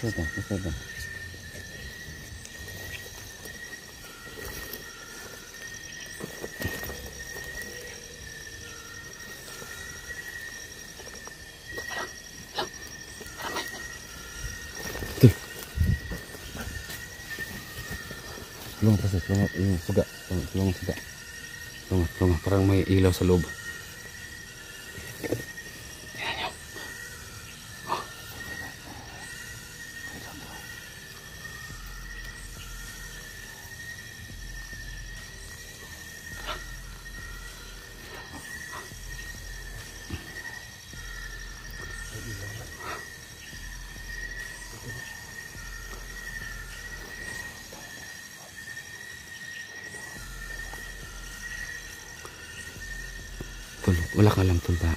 ito. Tulungan kasi, yung suga. Tulungan suga. Tulungan, parang may ilaw sa loob. Tingnan nyo. Oh. Tol, wala ka lang tol ba?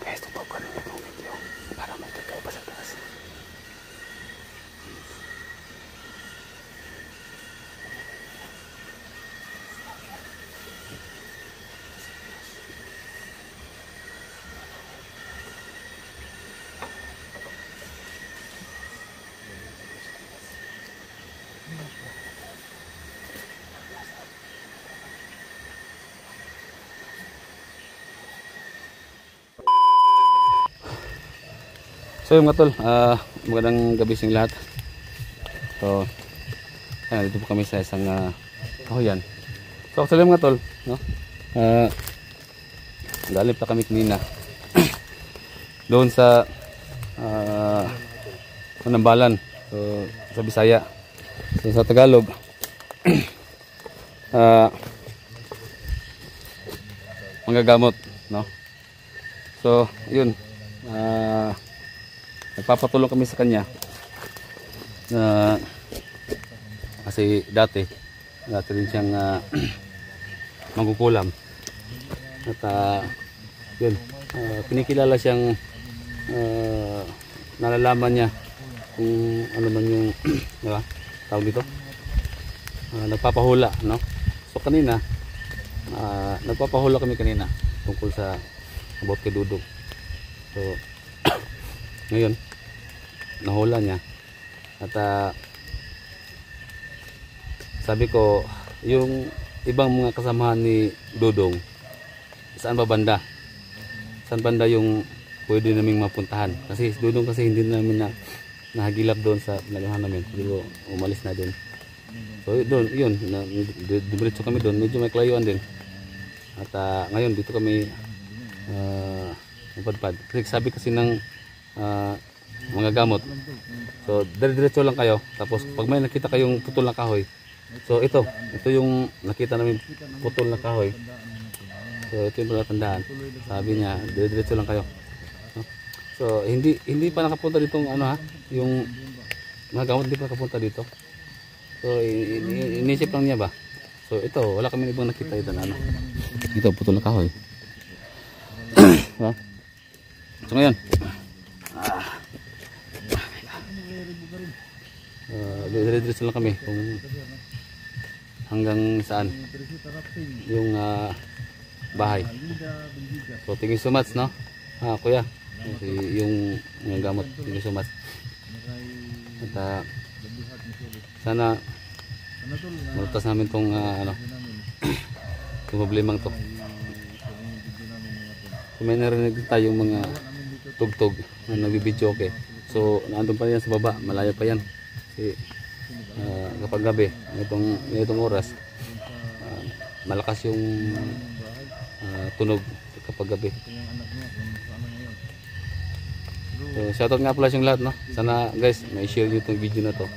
Guys, tutup ko rin yung video para may totoo pa sa taas. So yung mga tol, magandang gabi sa lahat. So, dito po kami sa isang kahoyan. So actually mga tol, no? Galing pa kami kanina doon sa Manambalan, so sa Bisaya. So sa Tagalog manggagamot, no? So yun, nagpapatulong kami sa kanya kasi dati rin siyang mangkukulam at yun, pinikilala siyang nalalaman niya kung ano man yung diba, tawag dito, nagpapahula, no? So kanina nagpapahula kami kanina tungkol sa about kay Dudong. So ngayon nahula niya at sabi ko yung ibang mga kasamahan ni Dudong saan banda yung pwede naming mapuntahan, kasi Dudong kasi hindi namin nahagilap doon sa pinagahan namin, pero umalis na din. So doon yun, diretso kami doon, medyo may klayuan din at ngayon dito kami napadpad kasi sabi kasi ng mga gamot, so diretso lang kayo, tapos pag may nakita kayong putol na kahoy, so ito yung nakita namin putol na kahoy, so ito yung palatandaan. Sabi niya diretso lang kayo, no? So hindi pa nakapunta dito yung mga gamot, hindi pa nakapunta dito, so inisip lang niya ba. So ito, wala kami ibang nakita ito na ito putol na kahoy. So ngayon diretso lang kami kung hanggang saan yung bahay. So thank you so much, no? Kuya, yung gamot, thank you so much. At sana malutas namin tong itong problemang to. May narinig tayong mga tugtog na nagbibidyo, okay. So naandun pa yan sa baba, malayo pa yan. Kasi kapag gabi, itong oras, malakas yung tunog kapag gabi. So, shoutout nga pala yung lahat, no? Sana guys, may share nyo itong video na to.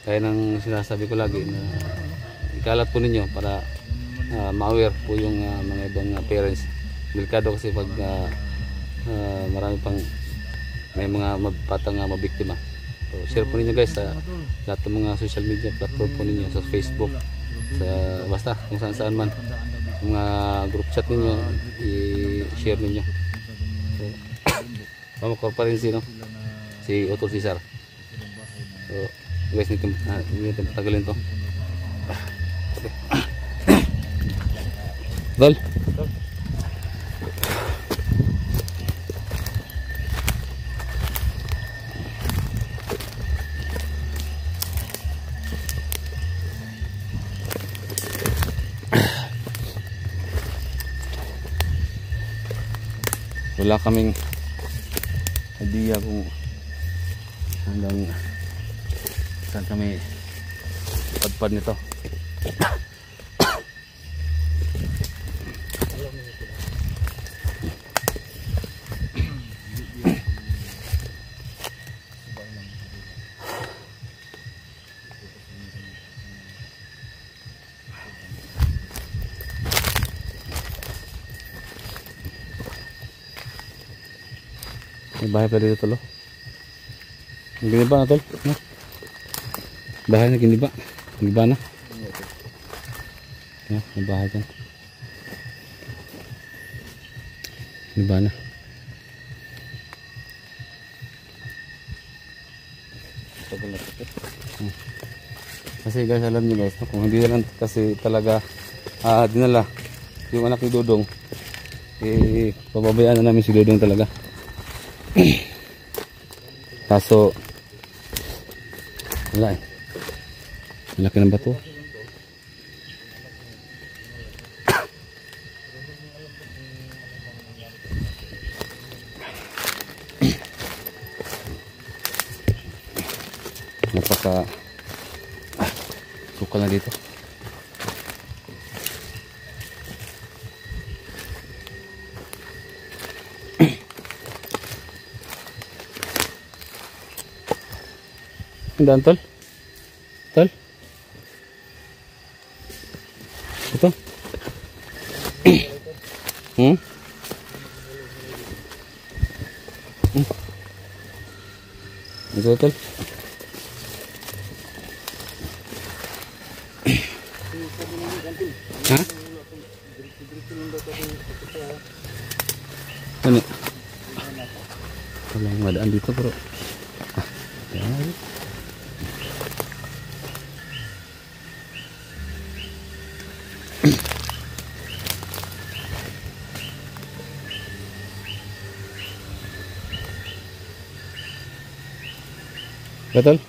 Kaya nang sinasabi ko lagi na ikalat po ninyo para ma-aware po yung mga ibang parents. Delikado kasi pag marami pang may mga batang mabiktima. So, share po ninyo guys sa lahat ng mga social media platform po ninyo, sa Facebook, sa basta kung saan man, mga group chat ninyo, i-share ninyo. So, pamakor pa rin si Otto Cesar. So guys, hindi natin patagalin to. Okay. Dol. Wala kaming idea kung hanggang saan kami padpad nito. May bahay pa dito tol. Ang giniba na tol, no? Bahay na giniba. Giniba na. Yeah, may bahay dyan. Giniba na. Kasi guys, alam nyo guys, no? Kung hindi na lang kasi talaga dinala yung anak ni Dodong, pababayaan na namin si Dodong talaga. Kaso wala malaki ng bato. Napaka sukal na dito. Dan tol? Tol? Ito? Ito tol? Ha? Ano? Walang madaan dito bro. Yan. Betul?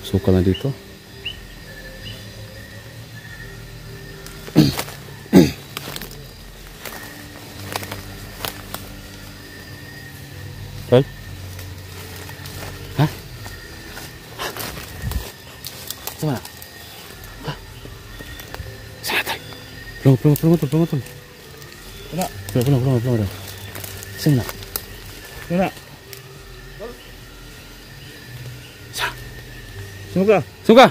Suka na dito. Betul? Hah? Mana? Sana tol. Belum tol. Belum. Sana. Sana. Suka. Suka.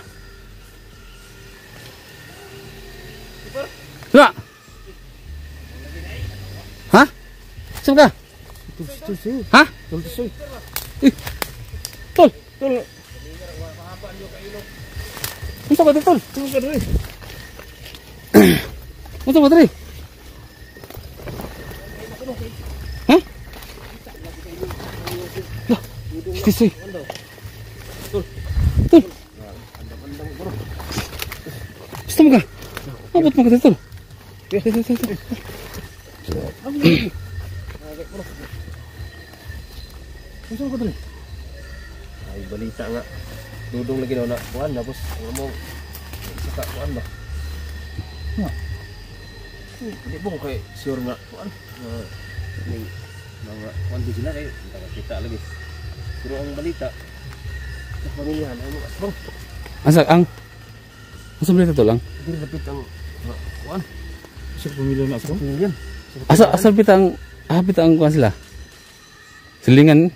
Hah? Suka. Hah? Tol. Unsa ba tol? Unsa ba diri? Hah? Lah, sisi. Gusto mo ka? Abot mo ka dito. Gusto mo ka dito? Ay, balita nga. Dudong lagi na kuan na bos. Ngomong saka kuan ba? Ha. Hindi mo kay sure nga kuan. Ning mga kuan di sila kay kita lagi. Pero ang balita pamilyahan ay mga aswang. Asa balita tol ang? Diri lapit ang kuan. Sa pamilya na aswang. Pamilyan. Asa pita ang kuan sila? Silingan.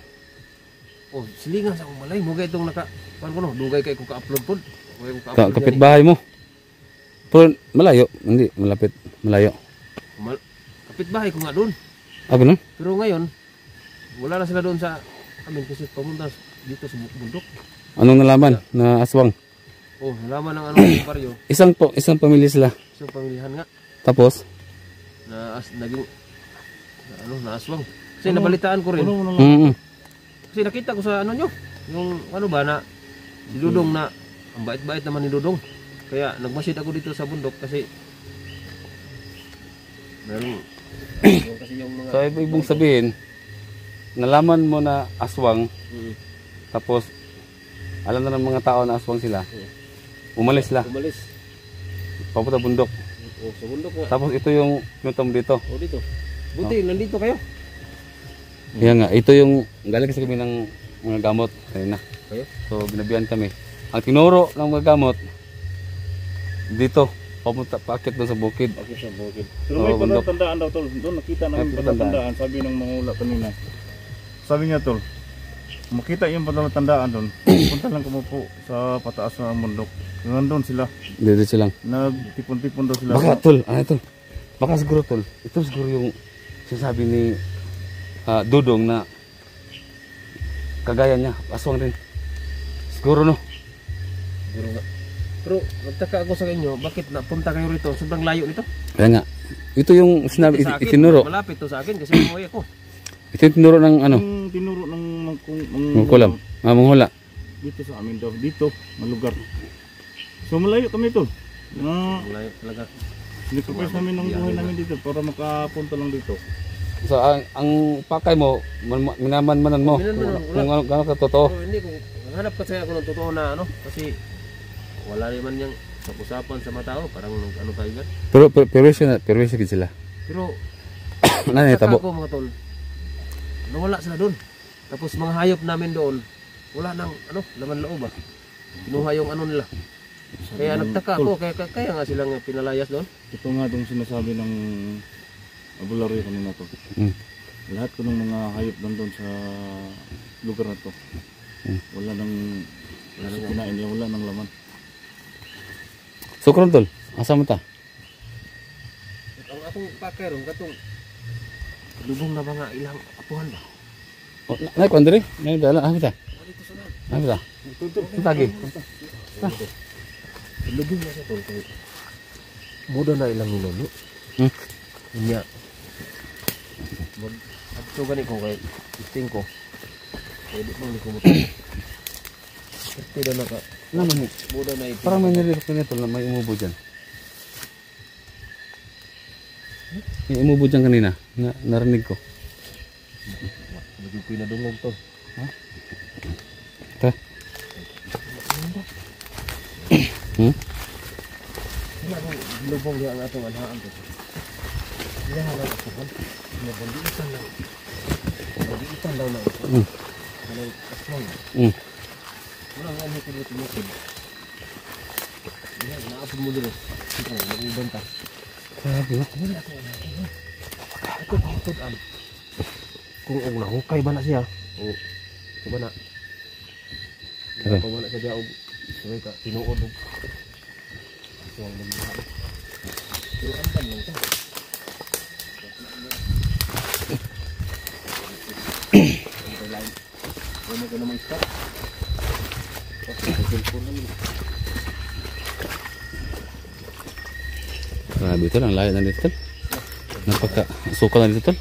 Oh, silingan sa akong malay mo gay itong naka kuan ko no, dugay kay ko ka-upload pod. Dugay ko ka-upload. Kapit bahay mo. Pero malayo, hindi malapit, malayo. Kapit bahay ko nga doon. Ah, ganun? Pero ngayon wala na sila doon sa amin kasi pumunta dito sa bundok. Anong nalaman na aswang? Oh, nalaman ng ano baryo. Isang pamilya sila. Sa pamilyahan nga Tapos, naging na aswang. Kasi nabalitaan ko rin. Kasi nakita ko sa ano nyo, yung ano ba na si Dudong na ang bait-bait naman ni Dudong. Kaya nagmasid ako dito sa bundok kasi meron kasi yung mga so ibig sabihin, nalaman mo na aswang, tapos alam na ng mga tao na aswang sila. Umalis sila, umalis. papunta bundok. Oh, sa bundok nga. Tapos ito yung pinutom dito. Oh, dito. Buti, nandito kayo. Yan nga, ito yung galing kasi kami ng mga gamot kanina. Kayo? So binabihan kami. Ang tinuro ng mga gamot dito, papunta paakit doon sa bukid. Bakit sa bukid? Pero Oo, may bundok. palatandaan daw tol. Doon nakita namin May palatandaan. Sabi ng mangula kanina. Sabi niya tol, makita yung palatandaan doon. Punta lang kumupo sa pataas ng bundok. Nandun sila. Dito silang. Nagtipon-tipon daw sila. Baka tol, tol. Baka siguro tol. Ito siguro yung sinasabi ni Dudong na kagaya niya, aswang rin. Siguro no. Siguro nga. Pero nagtaka ako sa inyo, bakit napunta kayo rito? Sobrang layo nito. Kaya nga. Ito yung sinabi, Sa akin, itinuro. malapit to sa akin kasi umuwi ako. Ito yung tinuro ng ano, Yung tinuro ng kulam, manghula. dito sa amin daw. Dito, malugar. So malayo kami tol. Malayo talaga. Sinipapres namin ng buhay namin dito para makapunta lang dito. So ang pakay mo, minaman-manan mo. Kung ano ka totoo. Pero hindi ko hanap kasi ako ng totoo na ano kasi wala naman yang usapan sa mga tao, parang ano tayo gan. Pero sila. Pero Nanay nagtaka tabo. ako mga tol. Nawala sila doon. Tapos mga hayop namin doon, wala nang ano, laman loob ba. Kinuha yung ano nila. Kaya nagtaka ako, kaya nga silang pinalayas doon. Ito nga itong sinasabi ng abularyo kanina to. Lahat ko ng mga hayop nandun sa lugar na to. Wala nang kinain nila, wala nang laman. So karon tol, asa mo ta? Ang akong pakeron katong lubong na ba nga ilang apuhan ba? Nay kwandre, nay dala, ah ta. Dito sa nan. Ah ta. Tagi. Lubong na sa tol kay muda na ilang minuto. Nya. Adto gani ko kay isting ko. Pwede mo ni kumuta. Pwede na ka. Naman ni. Muda na ito. Parang may narinig ko nito na may umubo diyan. May umubo diyan kanina. Narinig ko. Medyo pinadungog to. Ha? Ta. Wala bang lubong niya ang atong anhaan to. Wala na ako kon. Nabanditan lang. Nabanditan daw na ito. Walang aswang. Wala nga ano ko dito mo. Yan, naapod mo dito. Ito, nag-ibanta. Sabi mo. Ito, pangtudan. Kung ang nahukay ba na siya? O, ito ba na? Kung ba na siya diya o, sabay ka, tinuod o. Ito ang nagbihan. Pero ang pan lang ito. Ano ka naman start? Grabe ito, ang layo na dito tol. Napaka sukal na dito tol.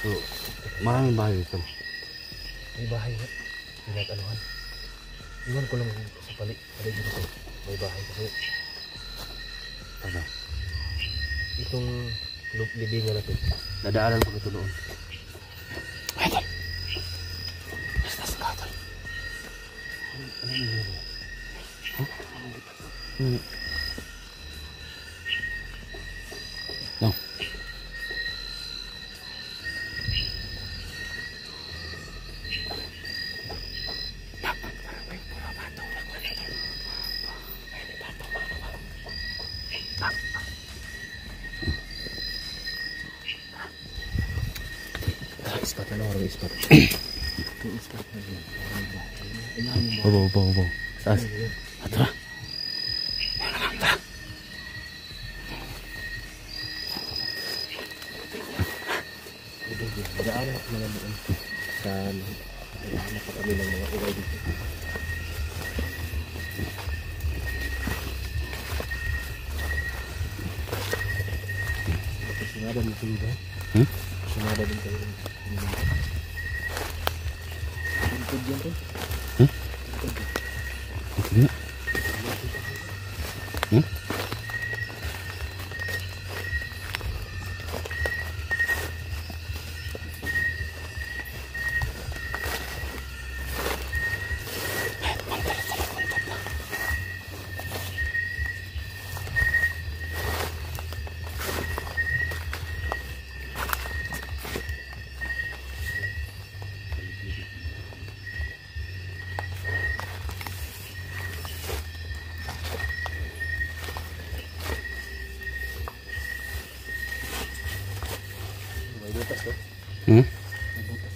So, maraming bahay dito. May bahay nga. Pinag-anuhan. Iwan ko lang sa palig dito. May bahay kasi. Ano? Itong libingan na to. Nadaanan ko ito noon. Ay, tol. Basta sa tol. Ano yun? No. Ispat na orang ispat. Bobo. Taas. Tara. Nadaanan ko naman doon sa hanap kami ng mga uway dito. Sinada mo ito ba? Sinada din kayo. Tungkod yan to? Hindi. May butas to? Hmm? May butas.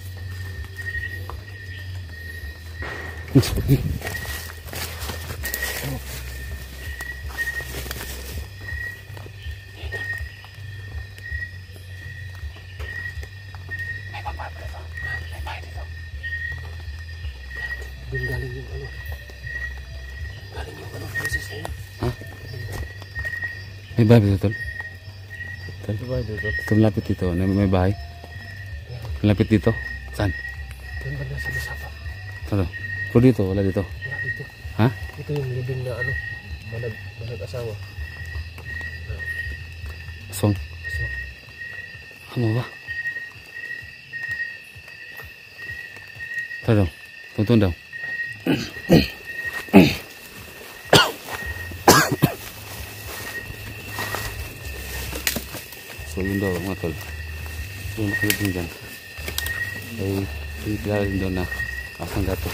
May babae dito. May bahay dito. Doon galing yung ano. Galing yung ano. Princess na yun. Ha? May bahay dito, tol. Ano ba dito? Ito malapit dito. May bahay. Malapit dito. Saan? Doon ba nasa Masapa? Ano? Pero dito, wala dito. Wala dito. Ha? Ito yung living na ano. Manag-asawa. Song. So, Ano ba? Tara daw. Tuntun daw. So yun daw mga tol. So nakalagay din dyan. Ay pinipilala din daw na asang gato.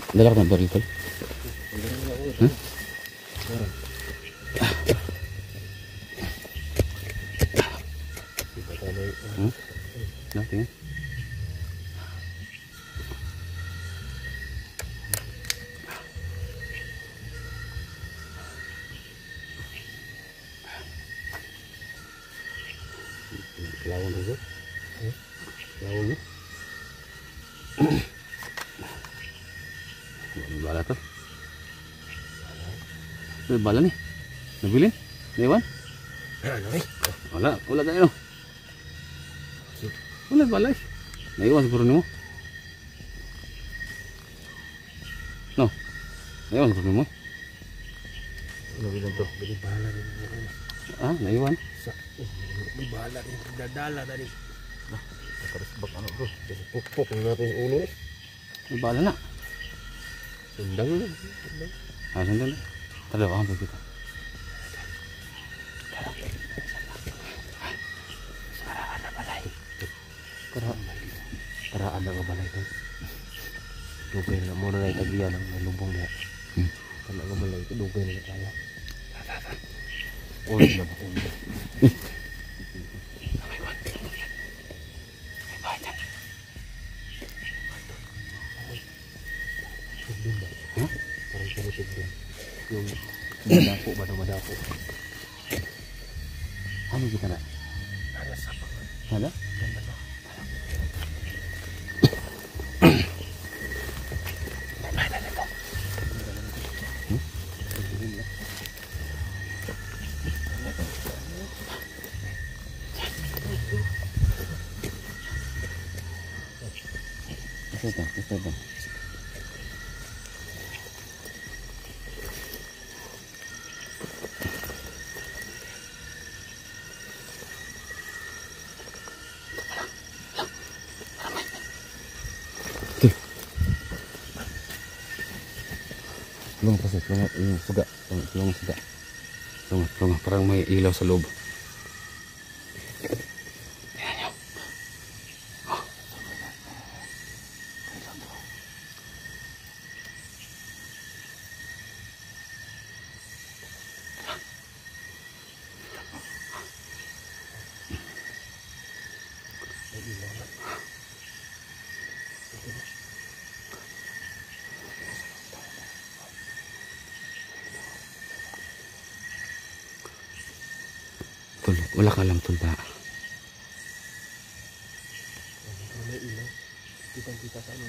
Dalak na baril tol. Huh? Tingnan. Lawang dulu. Lawang. Bala tuh. Bala nih. Nabilin? Naiwan? ano eh? Wala tayo. Wala bala eh. Naiwan siguro nimo. No. Naiwan siguro nimo. Ano bilang to? Bili bahala rin. Ah, naiwan. May bahala rin. Dadala na rin. Nakarisbak ano bro. Pukpok natin yung ulo eh. May bala na. Sundang na. Ah, sandali. Tara, baka kita. Karaan na balay. Karaan na balay to. Dugay na muna na itagiyan ng nalubong niya. Karaan na balay ito. Dugay na kaya. Ulit na ba? Ano kita na? Ada? Ito. Tulong kasi, yung suga. Tulong suga. Tulong, parang may ilaw sa loob. Tingnan nyo. Oh. Tol, wala ka lang tol ba? May ilaw. Kitang-kita sa ano.